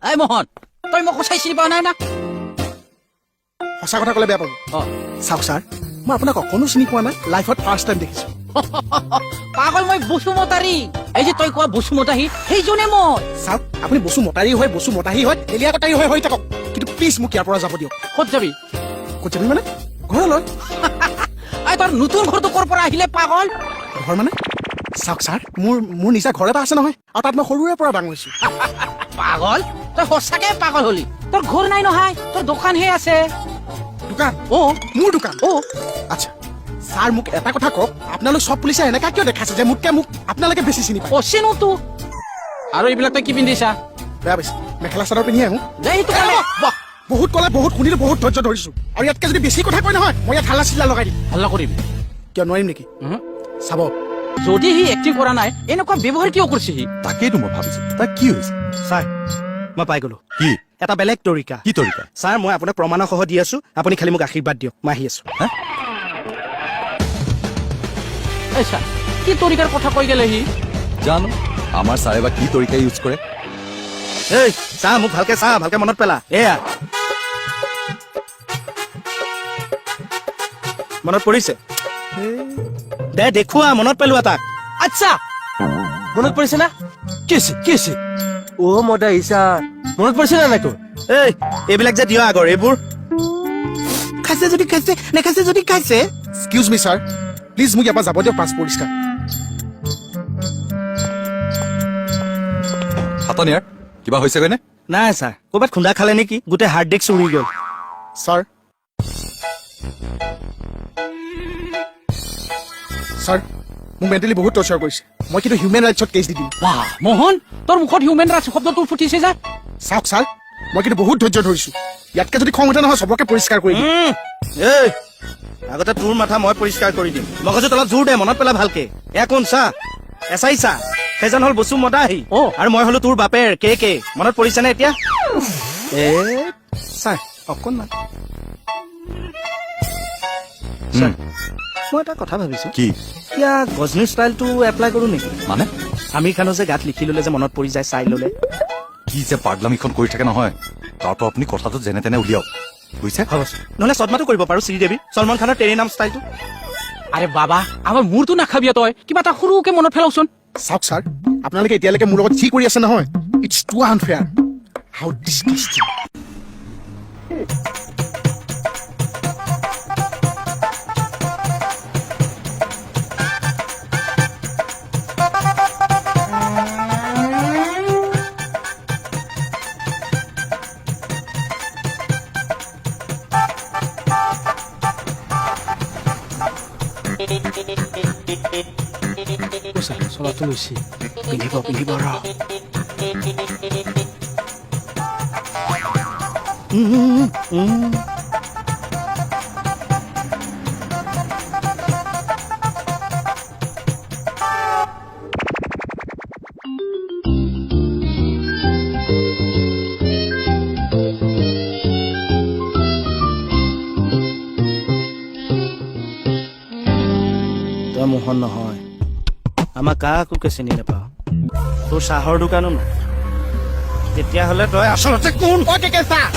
এই মোহন তই মোক সঁচাই চিনি পোৱা নাই না সঁচা কথা ক'লে বেয়া পাব চাওক ছাৰ মই আপোনাক অকণো চিনি পোৱা নাই লাইফত ফাৰ্ষ্ট টাইম দেখিছো পাগল মই বসুমতাৰী এই যে তই কোৱা বসুমতাহী সেইজনে মই চাওক আপুনি বসু মতাৰী হয় বসু মতাহী হয় এলিয়া কটাৰী হয় হৈ থাকক কিন্তু প্লিজ মোক ইয়াৰ পৰা যাব দিয়ক ক'ত যাবি ক'ত যাবি মানে ঘৰলৈ এই তোৰ নতুন ঘৰটো ক'ৰ পৰা আহিলে পাগল ঘৰ মানে চাওক ছাৰ মোৰ নিজা ঘৰ এটা আছে নহয় আৰু তাত মই সৰুৰে পৰা ডাঙৰ হৈছো পাগল তই সঁচাকে পাগল হলি তোৰ ঘৰ নাই নহয় তোৰ দোকানহে আছে দোকান মোৰ দোকান আচ্ছা ছাৰ মোক এটা কথা কওক আপোনালোক চব পুলিচে এনেকা কিয় দেখাইছে যে মোক আপোনালোকে বেছি চিনি পায় চিনো তো আৰু এইবিলাক তই কি পিন্ধিছা বেয়া পাইছে মেখেলা চাদৰ পিন্ধি আহোঁ যে সেইটো কাৰণে বহুত ক'লে বহুত শুনিলো বহুত ধৈৰ্য ধৰিছো আৰু ইয়াতকে যদি বেছি কথা কয় নহয় মই ইয়াত হাল্লা চিল্লা লগাই দিম হাল্লা কৰিবি কিয় নোৱাৰিম নেকি চাব যদি সি এক্টিং কৰা নাই এনেকুৱা ব্যৱহাৰ কিয় কৰিছে সি তাকেইতো মই ভাবিছো তাক কি হৈছে ছাৰ মই পাই গলো কি এটা বেলেগ তৰিকা কি তৰিকা ছাৰ মই আপোনাক প্ৰমাণৰ সহ দি আছো আপুনি খালি মোক আশীৰ্বাদ দিয়ক মই আহি আছো আচ্ছা কি তৰিকাৰ কথা কৈ গেলে সি জানো আমাৰ ছাৰে বা কি তৰিকা ইউজ কৰে এই চাহ মোক ভালকে চাহ ভালকে মনত পেলা এয়া মনত পৰিছে দে দেখুৱা মনত পেলোৱা তাক আচ্ছা মনত পৰিছে না কি আছে মদা আহিছা মনত পৰিছে না নাই তোৰ এইবিলাক যে দিয় আগৰ এইবোৰ খাইছে যদি খাইছে নেখাইছে যদি খাইছে এক্সকিউজ মি ছাৰ প্লিজ মোক ইয়াৰ পৰা যাব দিয়ক পাছ পৰিষ্কাৰ হাতনিয়াৰ কিবা হৈছেগৈ নে নাই ছাৰ ক'ৰবাত খুন্দা খালে নেকি গোটেই হাৰ্ড ডিস্ক উৰি গ'ল ছাৰ ছাৰ মোক মেণ্টেলি বহুত টৰ্চাৰ কৰিছে মই কিন্তু হিউমেন ৰাইটছত কেছ দি দিম বাহ মোহন তোৰ মুখত হিউমেন ৰাইটছ শব্দটো ফুটিছে যে চাওক ছাৰ মই কিন্তু বহুত ধৈৰ্য ধৰিছো ইয়াতকে যদি খং উঠে নহয় চবকে পৰিষ্কাৰ কৰি দিম আগতে তোৰ মাথা মই পৰিষ্কাৰ কৰি দিম মগজু তলত জোৰ দে মনত পেলা ভালকে এয়া কোন চা এচাই চা সেইজন হ'ল বসু মদাহী আৰু মই হলো তোৰ বাপেৰ কে মনত পৰিছে নে এতিয়া ছাৰ অকণমান মই এটা কথা ভাবিছো কি এতিয়া গজনী ষ্টাইলটো এপ্লাই কৰো নেকি মানে আমিৰ খানৰ যে গাত লিখি ললে যে মনত পৰি যায় চাই ললে কি যে পাগলামিখন কৰি থাকে নহয় তাৰ পৰা আপুনি কথাটো যেনে তেনে উলিয়াওক বুজিছে নহলে চদমাটো কৰিব পাৰো শ্ৰীদেৱী চলমান খানৰ টেৰী নাম ষ্টাইলটো আৰে বাবা আমাৰ মূৰটো নাখাবি তই কিবা এটা সৰুকে মনত পেলাওচোন চাওক ছাৰ আপোনালোকে এতিয়ালৈকে মোৰ লগত যি কৰি আছে নহয় ইটছ টু আনফেয়াৰ হাউ ডিছকাষ্টিং চলাটো লৈছে পিন্ধিব ৰ তই মোহন নহয় আমাক কাকোকে চিনি নাপাওঁ তোৰ চাহৰ দোকানো নাই তেতিয়াহ'লে তই আচলতে কোন চাহ